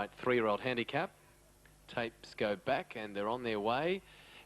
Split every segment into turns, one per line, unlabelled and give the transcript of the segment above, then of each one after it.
night 3-year-old handicap. Tapes go back and they're on their way.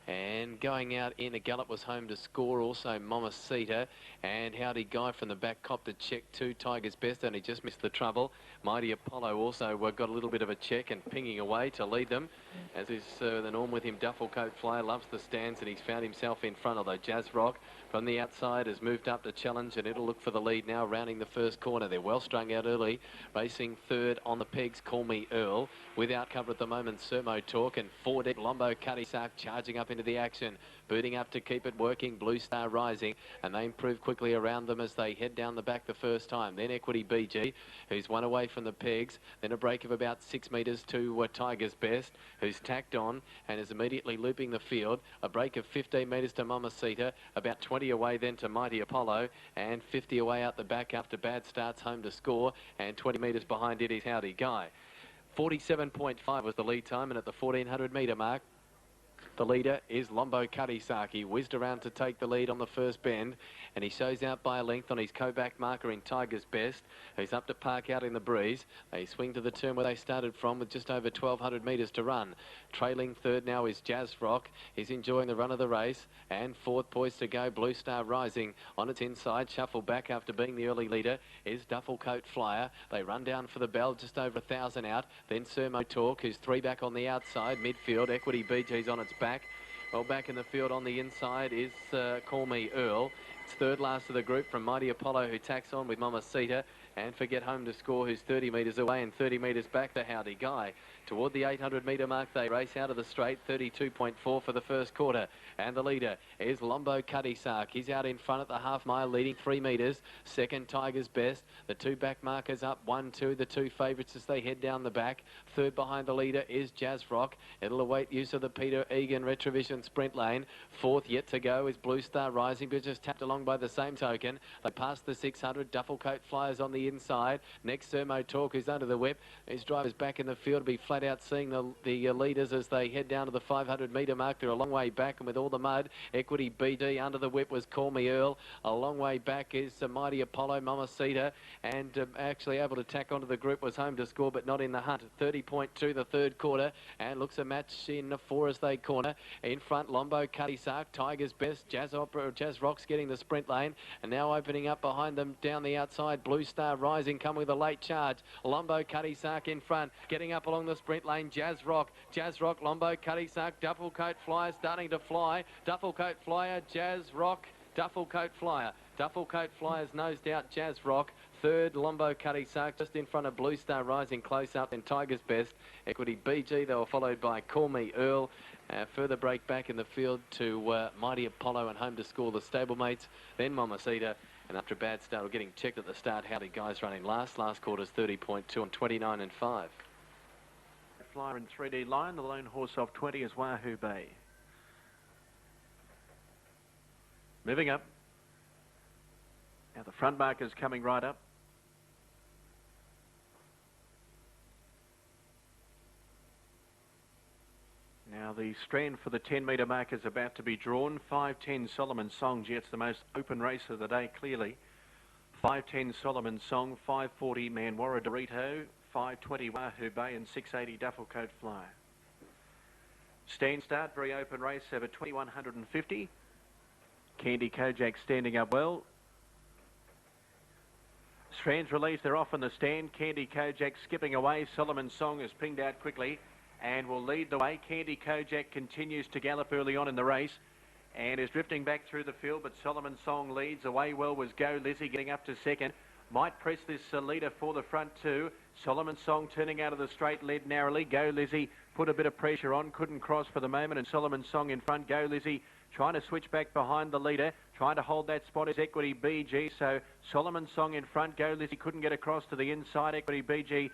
And going out in a gallop was Home to Score, also Mamacita, and Howdy Guy from the back copped a check too. Tiger's Best only just missed the trouble. Mighty Apollo also got a little bit of a check and pinging away to lead them. As is the norm with him, Dufflecoat Flyer loves the stands and he's found himself in front, although Jazz Rock from the outside has moved up to challenge and it'll look for the lead now, rounding the first corner. They're well strung out early, racing third on the pegs, Call Me Earl. Without cover at the moment, Sermo Talk, and 4 deep Lombo Cuddy Sark charging up into the action, booting up to keep it working, Blue Star Rising, and they improve quickly around them as they head down the back the first time. Then Equity BG, who's one away from the pegs, then a break of about 6 metres to Tiger's Best, who's tacked on and is immediately looping the field. A break of 15 metres to Mamacita, about 20 away then to Mighty Apollo, and 50 away out the back after Bad Starts Home to Score, and 20 metres behind it is Howdy Guy. 47.5 was the lead time, and at the 1400 metre mark, the leader is Lombo Cuddy Sark. He whizzed around to take the lead on the first bend, and he shows out by a length on his co-back marker in Tiger's Best, who's up to park out in the breeze. They swing to the turn where they started from with just over 1,200 metres to run. Trailing third now is Jazz Rock. He's enjoying the run of the race, and fourth poised to go, Blue Star Rising. On its inside, shuffle back after being the early leader is Dufflecoat Flyer. They run down for the bell, just over 1,000 out. Then Sermo Talk, who's 3 back on the outside. Midfield, Equity BG's on its back. Well, back in the field on the inside is Call Me Earl. It's third last of the group from Mighty Apollo, who tacks on with Mamacita, and Forget Home to Score, who's 30 metres away, and 30 metres back to Howdy Guy. Toward the 800 metre mark, they race out of the straight, 32.4 for the first quarter. And the leader is Lombo Cuddy Sark. He's out in front at the half mile, leading 3 metres. Second, Tiger's Best. The 2 back markers up, 1, 2, the 2 favourites as they head down the back. Third behind the leader is Jazz Rock. It'll await use of the Peter Egan Retrovision sprint lane. Fourth yet to go is Blue Star Rising, but just tapped along by the same token. They pass the 600. Dufflecoat Flyers on the inside. Next, Sermo Talk, who's under the whip. His driver's back in the field to be flat out seeing the leaders as they head down to the 500 metre mark. They're a long way back, and with all the mud, Equity BD under the whip was Call Me Earl. A long way back is Mighty Apollo, Mamacita, and actually able to tack onto the group was Home to Score, but not in the hunt. 30.2 the third quarter, and looks a match in 4 as they corner. In front, Lombo Cuddy Sark, Tiger's Best, Jazz Rock's getting the sprint lane, and now opening up behind them down the outside, Blue Star Rising come with a late charge. Lombo Cuddy Sark in front, getting up along the sprint lane, Jazz Rock, Lombo Cuddy Sark, Dufflecoat Flyer starting to fly. Dufflecoat Flyer, Jazz Rock, Dufflecoat Flyer. Dufflecoat Flyer's nosed out Jazz Rock. Third, Lombo Cuddy Sark, just in front of Blue Star Rising, close up, and Tiger's Best. Equity BG, they were followed by Call Me Earl. Further break back in the field to Mighty Apollo and Home to Score, the stablemates. Then Mamacita, and after a bad start, or getting checked at the start, Howdy Guy's running last. Last quarter's 30.2 and 29 and 5.
Flyer in 3D line, the lone horse off 20 is Wahoo Bay. Moving up. Now the front marker's coming right up. Now the strand for the 10 metre mark is about to be drawn. 5:10 Solomon Song, gee, it's the most open race of the day, clearly. 5:10 Solomon Song, 5:40 Manwara Dorito, 5:20 Wahoo Bay, and 6:80 Dufflecoat Flyer. Stand start, very open race over 2150. Candy Kojak standing up well. Strands released, they're off in the stand. Candy Kojak skipping away. Solomon Song is pinged out quickly and will lead the way. Candy Kojak continues to gallop early on in the race and is drifting back through the field, but Solomon Song leads. Away well was Go Lizzie getting up to second. Might press this leader for the front too. Solomon Song turning out of the straight, led narrowly. Go Lizzie put a bit of pressure on, couldn't cross for the moment, and Solomon Song in front. Go Lizzie trying to switch back behind the leader, trying to hold that spot is Equity BG. So Solomon Song in front. Go Lizzie couldn't get across to the inside. Equity BG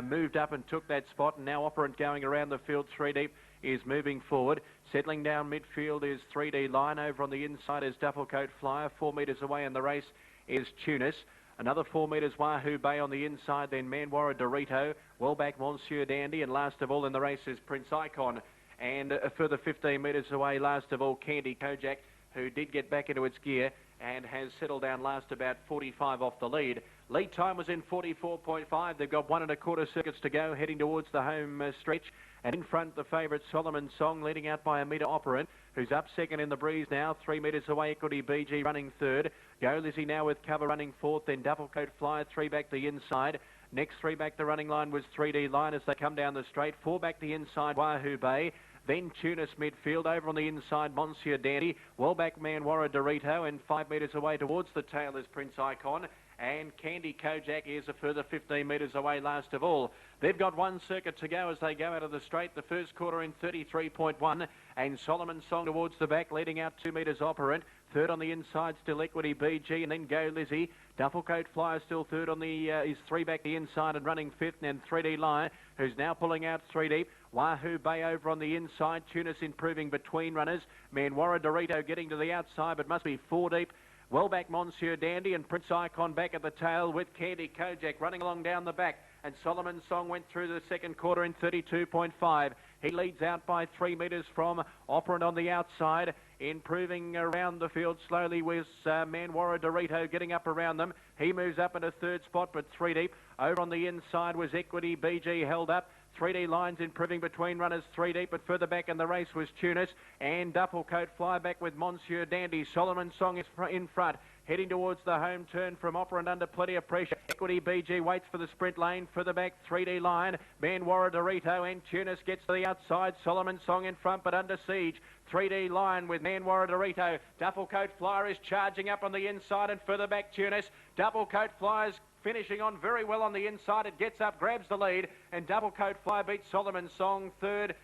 moved up and took that spot, and now Operant going around the field 3 deep is moving forward. Settling down midfield is 3D line. Over on the inside is Dufflecoat Flyer. 4 metres away in the race is Tunis. Another 4 metres Wahoo Bay on the inside, then Manwara Dorito. Well back Monsieur Dandy, and last of all in the race is Prince Icon. And a further 15 metres away, last of all, Candy Kojak, who did get back into its gear and has settled down last about 45 off the lead. Lead time was in 44.5. They've got 1 1/4 circuits to go, heading towards the home stretch. And in front, the favourite Solomon Song, leading out by a metre Operant, who's up second in the breeze now. 3 metres away, Equity BG running third. Go Lizzie now with Cover running fourth. Then Dufflecoat Flyer, 3 back the inside. Next 3 back the running line was 3D Line as they come down the straight. 4 back the inside, Wahoo Bay. Then Tunis midfield. Over on the inside, Monsieur Dandy. Well back Manwarra Dorito. And 5 metres away towards the tail is Prince Icon. And Candy Kojak is a further 15 metres away last of all. They've got 1 circuit to go as they go out of the straight. The first quarter in 33.1. And Solomon Song towards the back, leading out 2 metres Operant. Third on the inside, still Equity BG, and then Go Lizzie. Dufflecoat Flyer still third on the, is 3 back the inside and running fifth, and then 3D Lion, who's now pulling out 3 deep. Wahoo Bay over on the inside. Tunis improving between runners. Manwarra Dorito getting to the outside, but must be 4 deep. Well back Monsieur Dandy and Prince Icon back at the tail with Candy Kojak running along down the back. And Solomon Song went through the second quarter in 32.5. He leads out by 3 metres from Operant on the outside. Improving around the field slowly with Manwarra Dorito getting up around them. He moves up into third spot, but 3 deep. Over on the inside was Equity BG held up. 3D Lines improving between runners 3 deep, but further back in the race was Tunis and Dufflecoat Fly back with Monsieur Dandy. Solomon Song is in front, heading towards the home turn from Operant under plenty of pressure. Equity BG waits for the sprint lane. Further back 3D Line, Manwarra Dorito and Tunis gets to the outside. Solomon Song in front, but under siege. 3D Line with Manwarra Dorito. Dufflecoat Flyer is charging up on the inside and further back Tunis. Dufflecoat Flyer's finishing on very well on the inside. It gets up, grabs the lead, and Dufflecoat Flyer beats Solomon Song third.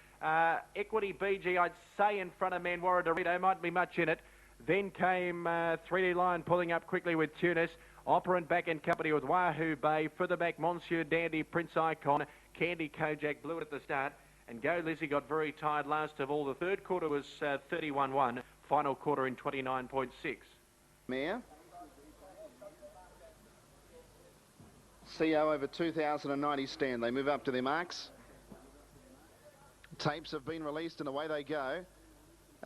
Equity BG, I'd say, in front of Manwarra Dorito. Might be much in it. Then came 3D Line pulling up quickly with Tunis. Operant back in company with Wahoo Bay. Further back, Monsieur Dandy, Prince Icon. Candy Kojak blew it at the start. And Go Lizzie got very tired last of all. The third quarter was 31-1. Final quarter in 29.6.
Mare. CO over 2,090 stand. They move up to their marks. Tapes have been released and away they go.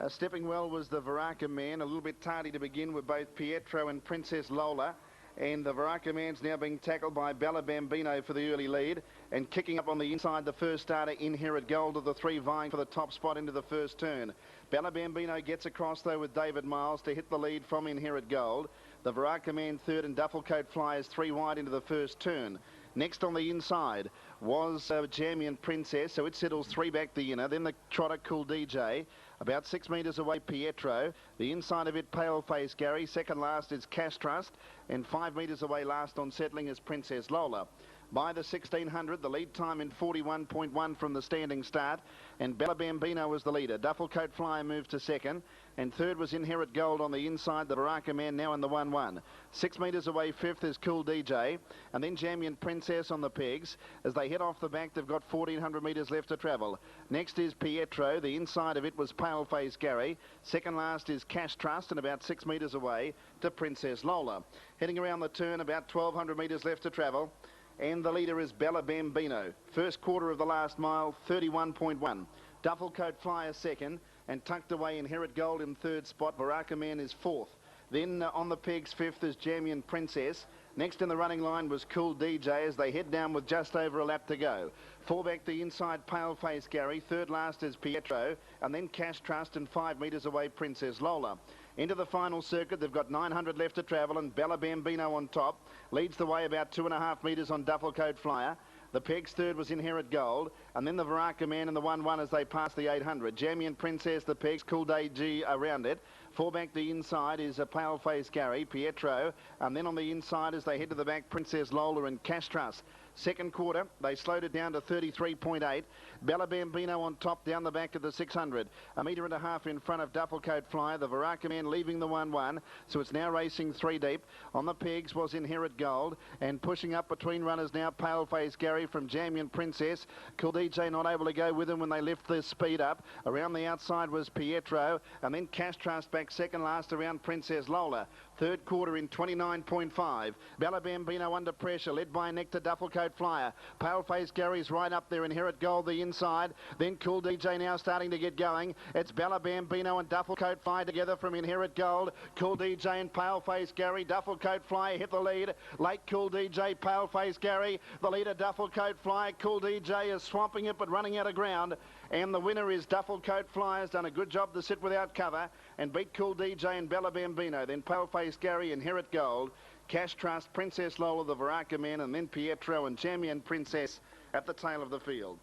Stepping well was the Varaka man, a little bit tardy to begin with both Pietro and Princess Lola. And the Varaka man's now being tackled by Bella Bambino for the early lead. And kicking up on the inside, the first starter, Inherit Gold, of the 3 vying for the top spot into the first turn. Bella Bambino gets across, though, with David Miles to hit the lead from Inherit Gold. The Varaka man third and Dufflecoat Flyers 3 wide into the first turn. Next on the inside was Jamian Princess, so it settles 3 back the inner. Then the trotter Cool DJ. About 6 metres away, Pietro. The inside of it, Paleface Gary. Second last is Cash Trust. And 5 metres away last on settling is Princess Lola. By the 1600, the lead time in 41.1 from the standing start. And Bella Bambino was the leader. Dufflecoat Flyer moved to second. And third was Inherit Gold on the inside. The Baraka man now in the 1-1. 6 metres away, fifth is Cool DJ. And then Jamian Princess on the pegs. As they head off the back, they've got 1,400 metres left to travel. Next is Pietro. The inside of it was Paleface Gary. Second last is Cash Trust, and about 6 metres away to Princess Lola. Heading around the turn, about 1,200 metres left to travel. And the leader is Bella Bambino. First quarter of the last mile, 31.1. Dufflecoat Flyer second, and tucked away Inherit Gold in third spot. Baraka Man is fourth. Then on the pegs, fifth is Jamian Princess. Next in the running line was Cool DJ as they head down with just over a lap to go. 4 back the inside, Paleface Gary. Third last is Pietro, and then Cash Trust, and 5 metres away, Princess Lola. Into the final circuit, they've got 900 left to travel, and Bella Bambino on top. Leads the way about 2.5 metres on Dufflecoat Flyer. The pegs third was Inherit Gold, and then the Varaka man in the 1-1 as they pass the 800. Jamian Princess, the pegs, Cool Day G around it. 4 back the inside is a Paleface Gary, Pietro, and then on the inside as they head to the back, Princess Lola and Cash Trust. Second quarter, they slowed it down to 33.8. Bella Bambino on top down the back of the 600. 1.5 metres in front of Dufflecoat Flyer. The Varaka man leaving the 1-1, so it's now racing 3 deep. On the pegs was Inherit Gold, and pushing up between runners now, Paleface Gary from Jamian Princess. Cool DJ not able to go with him when they lift their speed up. Around the outside was Pietro, and then Cash Trust back second last around Princess Lola. Third quarter in 29.5. Bella Bambino under pressure, led by Nectar Dufflecoat Flyer. Paleface Gary's right up there. Inherit Gold the inside. Then Cool DJ now starting to get going. It's Bella Bambino and Dufflecoat Flyer together from Inherit Gold. Cool DJ and Paleface Gary. Dufflecoat Flyer hit the lead. Late Cool DJ, Paleface Gary. The leader Dufflecoat Flyer. Cool DJ is swamping it but running out of ground. And the winner is Dufflecoat Flyer. Has done a good job to sit without cover and beat Cool DJ and Bella Bambino. Then Paleface Gary, Inherit Gold, Cash Trust, Princess Lola, the Varaka Men, and then Pietro and Champion Princess at the tail of the field.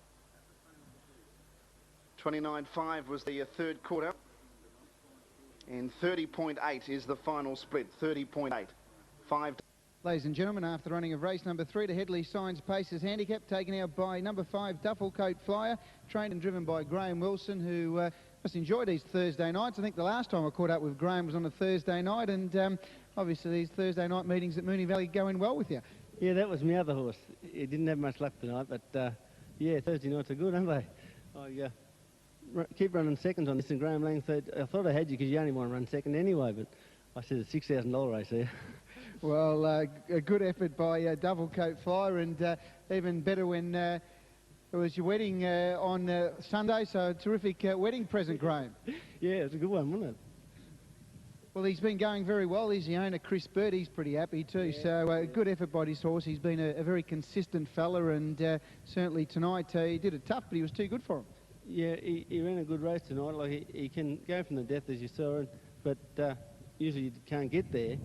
29.5 was the third quarter. And 30.8 is the final split. 30.8. 5.
Ladies and gentlemen, after running of race number 3 to Headley Signs Paces Handicap, taken out by number 5 Dufflecoat Flyer, trained and driven by Graham Wilson, who must enjoy these Thursday nights. I think the last time I caught up with Graham was on a Thursday night, and obviously these Thursday night meetings at Moonee Valley going well with you.
Yeah, that was my other horse. He didn't have much luck tonight, but yeah, Thursday nights are good, aren't they? I keep running seconds on this, and Graham Lang said, I thought I had you because you only want to run second anyway, but I said it's a $6,000 race there.
Well, a good effort by Dufflecoat Flyer, and even better when it was your wedding on Sunday, so a terrific wedding present, Graham.
Yeah, it was a good one, wasn't it?
Well, he's been going very well. He's the owner, Chris Bird. He's pretty happy too. Yeah. So good effort by his horse. He's been a very consistent fella, and certainly tonight he did it tough, but he was too good for him.
Yeah, he ran a good race tonight. Like he can go from the death, as you saw, but usually you can't get there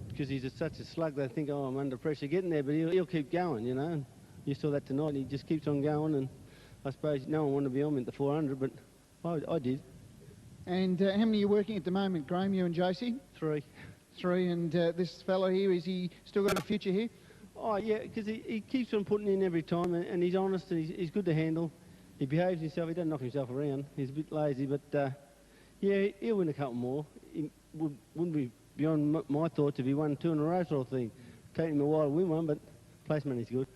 because he's such a slug. They think, oh, I'm under pressure getting there, but he'll keep going, you know. And you saw that tonight. He just keeps on going, and I suppose no one wanted to be on him at the 400, but I did.
And how many are you working at the moment, Graham, you and Josie?
3.
3, and this fellow here, is he still got a future here?
Oh, yeah, because he keeps on putting in every time, and he's honest, and he's good to handle. He behaves himself. He doesn't knock himself around. He's a bit lazy, but yeah, he'll win a couple more. It wouldn't be beyond my thoughts if he won 2 in a row sort of thing. Take him a while to win one, but place money's good.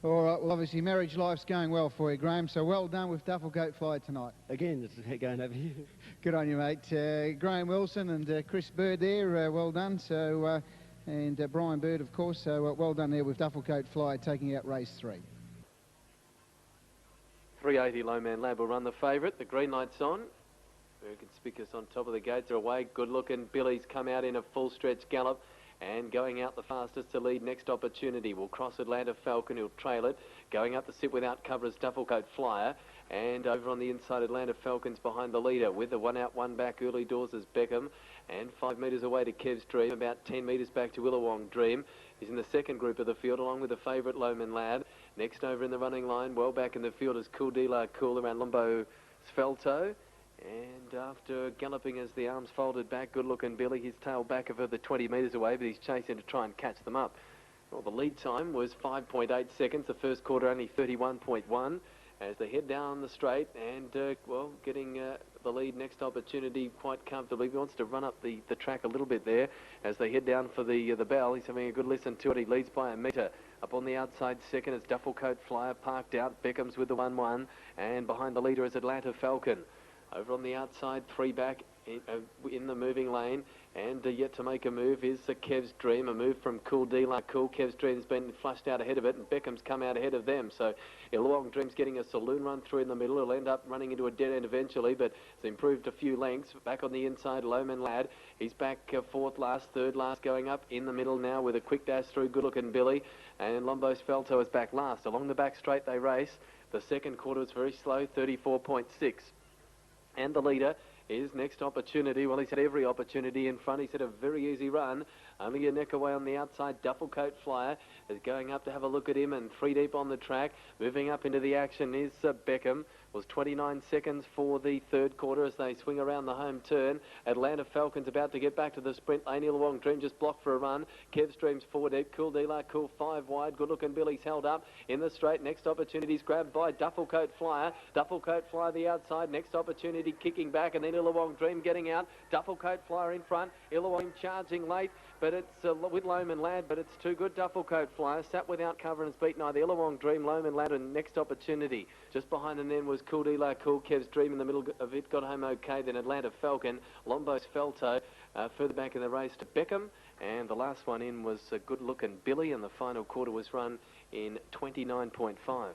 All right, well, obviously marriage life's going well for you, Graham, so well done with Dufflecoat Flyer tonight.
Again, it's going over here.
Good on you, mate. Graham Wilson and Chris Bird there, well done. So, and Brian Bird, of course, so well done there with Dufflecoat Flyer taking out race 3.
380 Low Man Lab will run the favourite. The green light's on. Very conspicuous on top of the gates are away. Good looking. Billy's come out in a full stretch gallop and going out the fastest to lead. Next opportunity will cross Atlanta Falcon. He'll trail it. Going up to sit without cover is Dufflecoat Flyer. And over on the inside, Atlanta Falcon's behind the leader with the 1 out, 1 back. Early doors is Beckham. And 5 metres away to Kev's Dream. About 10 metres back to Illawong Dream. He's in the second group of the field along with the favourite Lowman Lad. Next over in the running line, well back in the field is Cool Dealer Cool around Lumbo Svelto. And after galloping as the arms folded back, good-looking Billy, his tail back of her the 20 metres away, but he's chasing to try and catch them up. Well, the lead time was 5.8 seconds. The first quarter only 31.1 as they head down the straight and, well, getting the lead next opportunity quite comfortably. He wants to run up the track a little bit there as they head down for the bell. He's having a good listen to it. He leads by a metre. Up on the outside second is Dufflecoat Flyer parked out. Beckham's with the 1-1 and behind the leader is Atlanta Falcon. Over on the outside, 3 back in the moving lane, and yet to make a move is Kev's Dream. A move from Cool Dealer Cool. Kev's Dream's been flushed out ahead of it, and Beckham's come out ahead of them. So Illawong Dream's getting a saloon run through in the middle. He'll end up running into a dead end eventually, but has improved a few lengths. Back on the inside, Lowman Lad. He's back 4th last, 3rd last, going up in the middle now with a quick dash through good-looking Billy, and Lombo Svelto is back last. Along the back straight they race. The second quarter was very slow, 34.6. And the leader is Next Opportunity. Well, he's had every opportunity in front. He's had a very easy run. Only a neck away on the outside. Dufflecoat Flyer is going up to have a look at him, and 3 deep on the track. Moving up into the action is Beckham. Was 29 seconds for the third quarter as they swing around the home turn. Atlanta Falcon's about to get back to the sprint lane. Illawong Dream just blocked for a run. Kev's Dream's 4 deep. Cool Dealer Cool 5 wide. Good looking Billy's held up in the straight. Next opportunity's grabbed by Dufflecoat Flyer. Dufflecoat Flyer the outside. Next opportunity kicking back, and then Illawong Dream getting out. Dufflecoat Flyer in front. Illawong charging late, but but it's with Loman Lad, but it's too good. Dufflecoat Flyer sat without cover and has beaten either Illawong Dream, Loman Lad, and Next Opportunity. Just behind them then was Cool Dealer, Cool Kev's Dream in the middle of it, got home okay. Then Atlanta Falcon, Lombo's Felto, further back in the race to Beckham, and the last one in was a good-looking Billy, and the final quarter was run in 29.5.